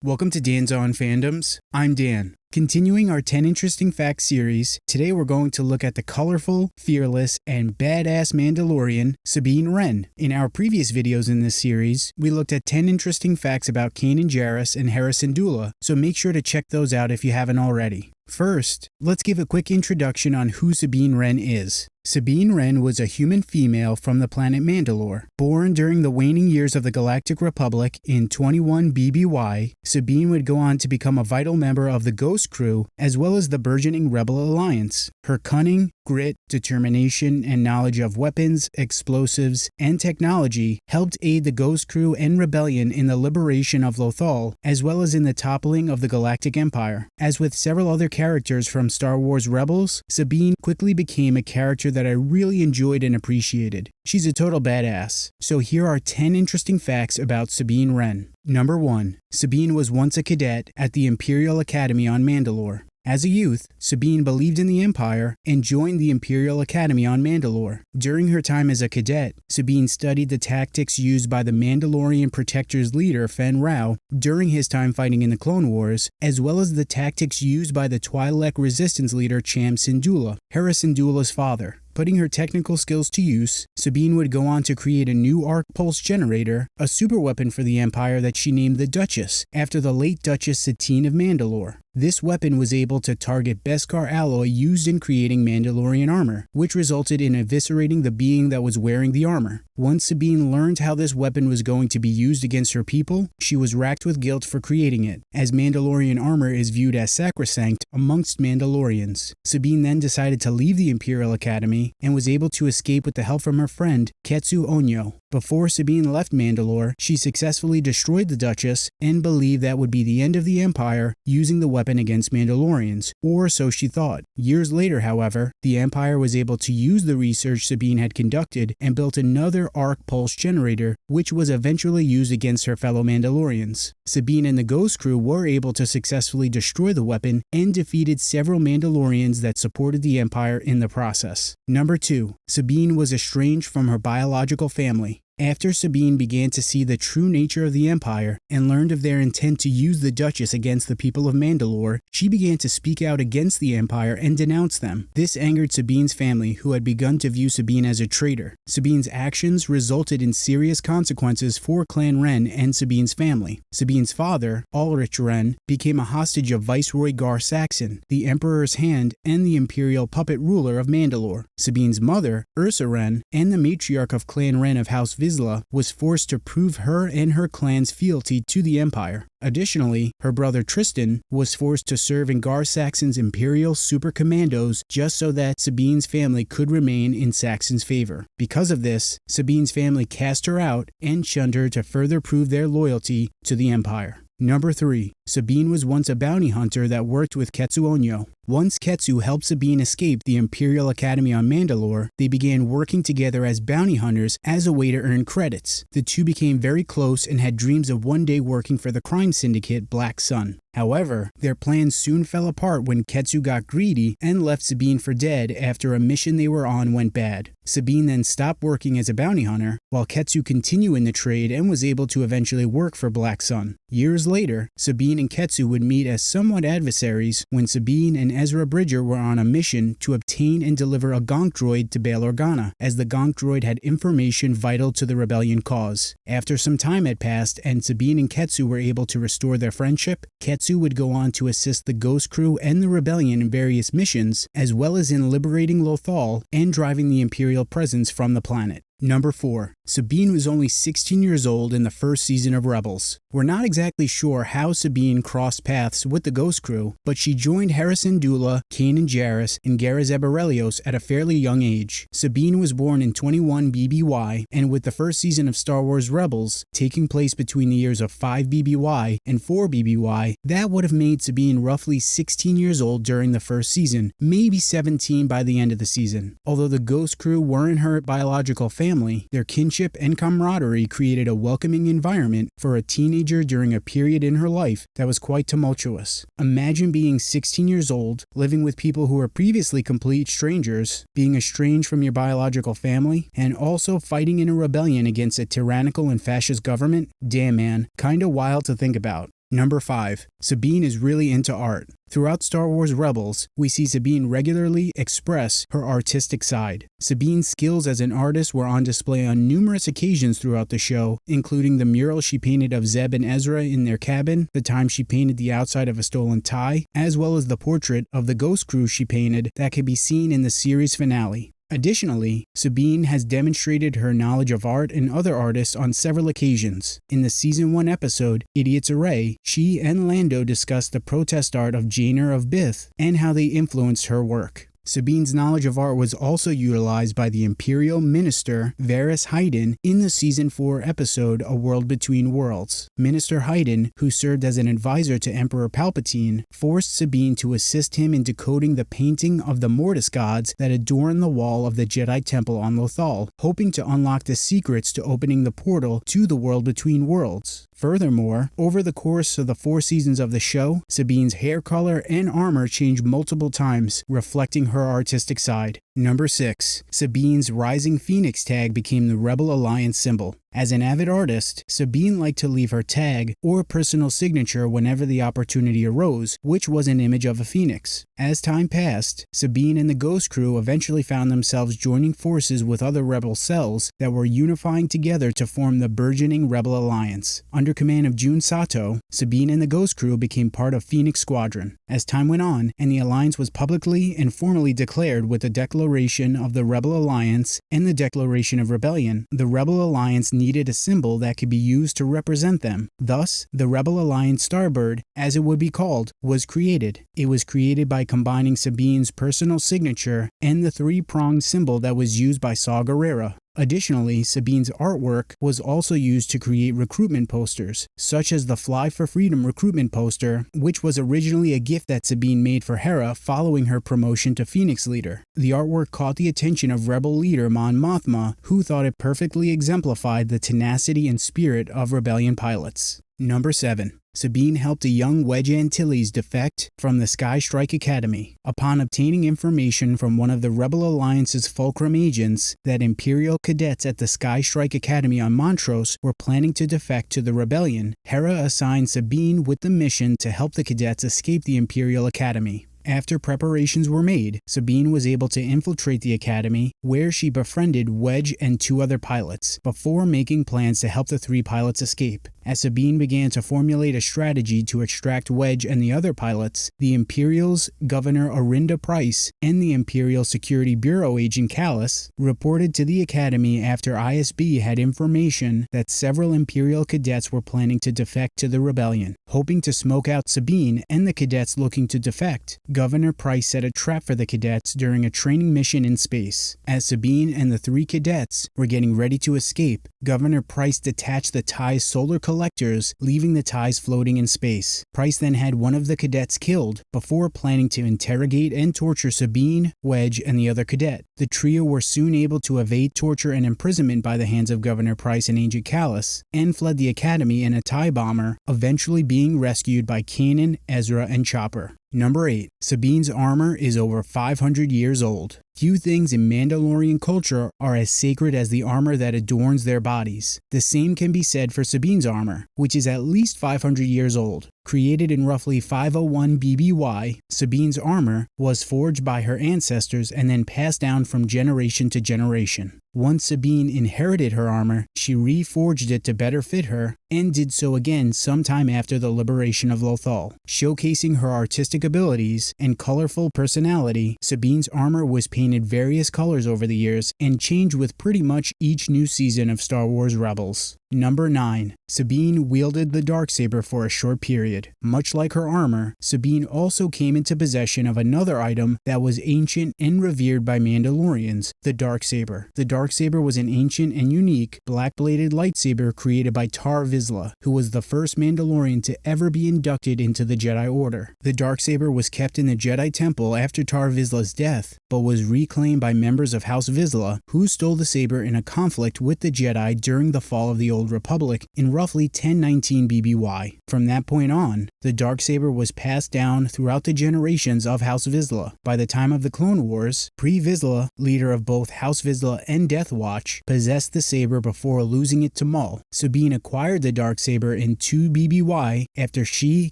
Welcome to Dan's On Fandoms. I'm Dan. Continuing our 10 Interesting Facts series, today we're going to look at the colorful, fearless, and badass Mandalorian, Sabine Wren. In our previous videos in this series, we looked at 10 interesting facts about Canon Jarrus and Hera Syndulla, so make sure to check those out if you haven't already. First, let's give a quick introduction on who Sabine Wren is. Sabine Wren was a human female from the planet Mandalore. Born during the waning years of the Galactic Republic in 21 BBY, Sabine would go on to become a vital member of the Ghost Crew as well as the burgeoning Rebel Alliance. Her cunning, grit, determination, and knowledge of weapons, explosives, and technology helped aid the Ghost Crew and Rebellion in the liberation of Lothal, as well as in the toppling of the Galactic Empire. As with several other characters from Star Wars Rebels, Sabine quickly became a character that I really enjoyed and appreciated. She's a total badass. So here are 10 interesting facts about Sabine Wren. Number 1. Sabine was once a cadet at the Imperial Academy on Mandalore. As a youth, Sabine believed in the Empire and joined the Imperial Academy on Mandalore. During her time as a cadet, Sabine studied the tactics used by the Mandalorian Protector's leader Fen Rao during his time fighting in the Clone Wars, as well as the tactics used by the Twi'lek Resistance leader Cham Syndulla, Hera Syndulla's father. Putting her technical skills to use, Sabine would go on to create a new arc pulse generator, a super weapon for the Empire that she named the Duchess, after the late Duchess Satine of Mandalore. This weapon was able to target Beskar alloy used in creating Mandalorian armor, which resulted in eviscerating the being that was wearing the armor. Once Sabine learned how this weapon was going to be used against her people, she was racked with guilt for creating it, as Mandalorian armor is viewed as sacrosanct amongst Mandalorians. Sabine then decided to leave the Imperial Academy and was able to escape with the help from her friend, Ketsu Onyo. Before Sabine left Mandalore, she successfully destroyed the Duchess and believed that would be the end of the Empire using the weapon against Mandalorians, or so she thought. Years later, however, the Empire was able to use the research Sabine had conducted and built another arc pulse generator, which was eventually used against her fellow Mandalorians. Sabine and the Ghost Crew were able to successfully destroy the weapon and defeated several Mandalorians that supported the Empire in the process. Number 2. Sabine was estranged from her biological family. After Sabine began to see the true nature of the Empire and learned of their intent to use the Duchess against the people of Mandalore, she began to speak out against the Empire and denounce them. This angered Sabine's family, who had begun to view Sabine as a traitor. Sabine's actions resulted in serious consequences for Clan Wren and Sabine's family. Sabine's father, Ulrich Wren, became a hostage of Viceroy Gar Saxon, the Emperor's hand and the Imperial puppet ruler of Mandalore. Sabine's mother, Ursa Wren, and the matriarch of Clan Wren of House Vizsla, was forced to prove her and her clan's fealty to the Empire. Additionally, her brother Tristan was forced to serve in Gar Saxon's Imperial Super Commandos just so that Sabine's family could remain in Saxon's favor. Because of this, Sabine's family cast her out and shunned her to further prove their loyalty to the Empire. Number 3. Sabine was once a bounty hunter that worked with Ketsu Onyo. Once Ketsu helped Sabine escape the Imperial Academy on Mandalore, they began working together as bounty hunters as a way to earn credits. The two became very close and had dreams of one day working for the crime syndicate Black Sun. However, their plans soon fell apart when Ketsu got greedy and left Sabine for dead after a mission they were on went bad. Sabine then stopped working as a bounty hunter, while Ketsu continued in the trade and was able to eventually work for Black Sun. Years later, Sabine and Ketsu would meet as somewhat adversaries when Sabine and Ezra Bridger were on a mission to obtain and deliver a Gonk droid to Bail Organa, as the Gonk droid had information vital to the rebellion cause. After some time had passed and Sabine and Ketsu were able to restore their friendship, Ketsu would go on to assist the Ghost Crew and the rebellion in various missions, as well as in liberating Lothal and driving the Imperial presence from the planet. Number 4. Sabine was only 16 years old in the first season of Rebels. We're not exactly sure how Sabine crossed paths with the Ghost Crew, but she joined Hera Syndulla, Canon Jarrus, and Gara Zebarelios at a fairly young age. Sabine was born in 21 BBY, and with the first season of Star Wars Rebels taking place between the years of 5 BBY and 4 BBY, that would have made Sabine roughly 16 years old during the first season, maybe 17 by the end of the season. Although the Ghost Crew weren't her biological family, their kinship and camaraderie created a welcoming environment for a teenager during a period in her life that was quite tumultuous. Imagine being 16 years old, living with people who were previously complete strangers, being estranged from your biological family, and also fighting in a rebellion against a tyrannical and fascist government. Damn man, kinda wild to think about. Number 5. Sabine is really into art. Throughout Star Wars Rebels, we see Sabine regularly express her artistic side. Sabine's skills as an artist were on display on numerous occasions throughout the show, including the mural she painted of Zeb and Ezra in their cabin, the time she painted the outside of a stolen tie, as well as the portrait of the Ghost Crew she painted that can be seen in the series finale. Additionally, Sabine has demonstrated her knowledge of art and other artists on several occasions. In the Season 1 episode, Idiot's Array, she and Lando discussed the protest art of Jaina of Bith and how they influenced her work. Sabine's knowledge of art was also utilized by the Imperial Minister Varys Hayden in the Season 4 episode A World Between Worlds. Minister Hayden, who served as an advisor to Emperor Palpatine, forced Sabine to assist him in decoding the painting of the Mortis gods that adorn the wall of the Jedi Temple on Lothal, hoping to unlock the secrets to opening the portal to the World Between Worlds. Furthermore, over the course of the 4 seasons of the show, Sabine's hair color and armor changed multiple times, reflecting her artistic side. Number 6. Sabine's Rising Phoenix tag became the Rebel Alliance symbol. As an avid artist, Sabine liked to leave her tag or personal signature whenever the opportunity arose, which was an image of a phoenix. As time passed, Sabine and the Ghost Crew eventually found themselves joining forces with other rebel cells that were unifying together to form the burgeoning Rebel Alliance. Under command of Jun Sato, Sabine and the Ghost Crew became part of Phoenix Squadron. As time went on, and the alliance was publicly and formally declared with the Declaration of the Rebel Alliance and the Declaration of Rebellion, the Rebel Alliance needed a symbol that could be used to represent them. Thus, the Rebel Alliance Starbird, as it would be called, was created. It was created by combining Sabine's personal signature and the 3-pronged symbol that was used by Saw Gerrera. Additionally, Sabine's artwork was also used to create recruitment posters, such as the Fly for Freedom recruitment poster, which was originally a gift that Sabine made for Hera following her promotion to Phoenix Leader. The artwork caught the attention of Rebel leader Mon Mothma, who thought it perfectly exemplified the tenacity and spirit of rebellion pilots. Number 7. Sabine helped a young Wedge Antilles defect from the Sky Strike Academy. Upon obtaining information from one of the Rebel Alliance's Fulcrum agents that Imperial cadets at the Sky Strike Academy on Montrose were planning to defect to the rebellion, Hera assigned Sabine with the mission to help the cadets escape the Imperial Academy. After preparations were made, Sabine was able to infiltrate the academy, where she befriended Wedge and 2 other pilots, before making plans to help the 3 pilots escape. As Sabine began to formulate a strategy to extract Wedge and the other pilots, the Imperial's Governor Arinda Price and the Imperial Security Bureau agent Callus reported to the Academy after ISB had information that several Imperial cadets were planning to defect to the rebellion. Hoping to smoke out Sabine and the cadets looking to defect, Governor Price set a trap for the cadets during a training mission in space. As Sabine and the 3 cadets were getting ready to escape, Governor Price detached the TIE's solar collectors, leaving the TIEs floating in space. Price then had one of the cadets killed before planning to interrogate and torture Sabine, Wedge, and the other cadet. The trio were soon able to evade torture and imprisonment by the hands of Governor Price and Agent Callus, and fled the academy in a TIE bomber, eventually being rescued by Canon, Ezra, and Chopper. Number 8. Sabine's armor is over 500 years old. Few things in Mandalorian culture are as sacred as the armor that adorns their bodies. The same can be said for Sabine's armor, which is at least 500 years old. Created in roughly 501 BBY, Sabine's armor was forged by her ancestors and then passed down from generation to generation. Once Sabine inherited her armor, she reforged it to better fit her, and did so again sometime after the liberation of Lothal. Showcasing her artistic abilities and colorful personality, Sabine's armor was painted various colors over the years and changed with pretty much each new season of Star Wars Rebels. Number 9. Sabine wielded the Darksaber for a short period. Much like her armor, Sabine also came into possession of another item that was ancient and revered by Mandalorians, the Darksaber. The Darksaber was an ancient and unique black-bladed lightsaber created by Tar Vizsla, who was the first Mandalorian to ever be inducted into the Jedi Order. The Darksaber was kept in the Jedi Temple after Tar Vizsla's death, but was reclaimed by members of House Vizsla, who stole the saber in a conflict with the Jedi during the fall of the Old Old Republic in roughly 1019 BBY. From that point on, the Darksaber was passed down throughout the generations of House Vizsla. By the time of the Clone Wars, Pre Vizsla, leader of both House Vizsla and Death Watch, possessed the saber before losing it to Maul. Sabine acquired the Darksaber in 2 BBY after she,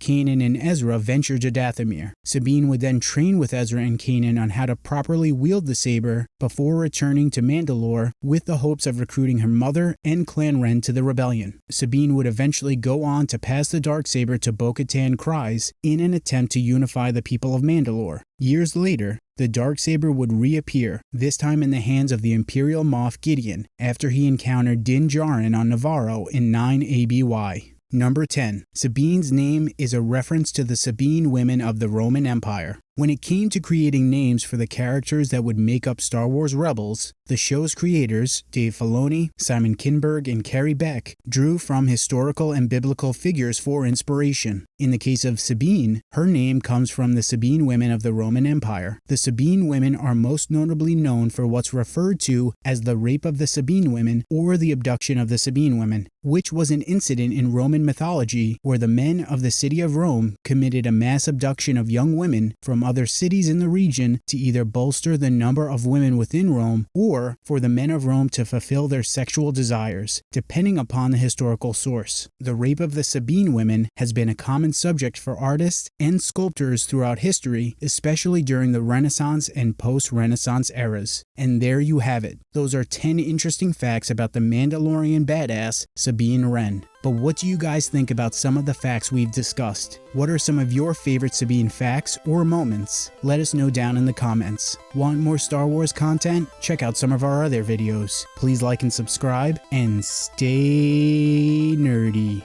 Canon, and Ezra ventured to Dathomir. Sabine would then train with Ezra and Canon on how to properly wield the saber before returning to Mandalore with the hopes of recruiting her mother and Clan Wren to the rebellion. Sabine would eventually go on to pass the Darksaber to Bo-Katan Kryze in an attempt to unify the people of Mandalore. Years later, the Darksaber would reappear, this time in the hands of the Imperial Moff Gideon, after he encountered Din Djarin on Navarro in 9 ABY. Number 10. Sabine's name is a reference to the Sabine women of the Roman Empire. When it came to creating names for the characters that would make up Star Wars Rebels, the show's creators, Dave Filoni, Simon Kinberg, and Carrie Beck, drew from historical and biblical figures for inspiration. In the case of Sabine, her name comes from the Sabine women of the Roman Empire. The Sabine women are most notably known for what's referred to as the rape of the Sabine women or the abduction of the Sabine women, which was an incident in Roman mythology where the men of the city of Rome committed a mass abduction of young women from other cities in the region to either bolster the number of women within Rome or for the men of Rome to fulfill their sexual desires, depending upon the historical source. The rape of the Sabine women has been a common subject for artists and sculptors throughout history, especially during the Renaissance and post-Renaissance eras. And there you have it. Those are 10 interesting facts about the Mandalorian badass Sabine Wren. But what do you guys think about some of the facts we've discussed? What are some of your favorite Sabine facts or moments? Let us know down in the comments. Want more Star Wars content? Check out some of our other videos. Please like and subscribe, and stay nerdy.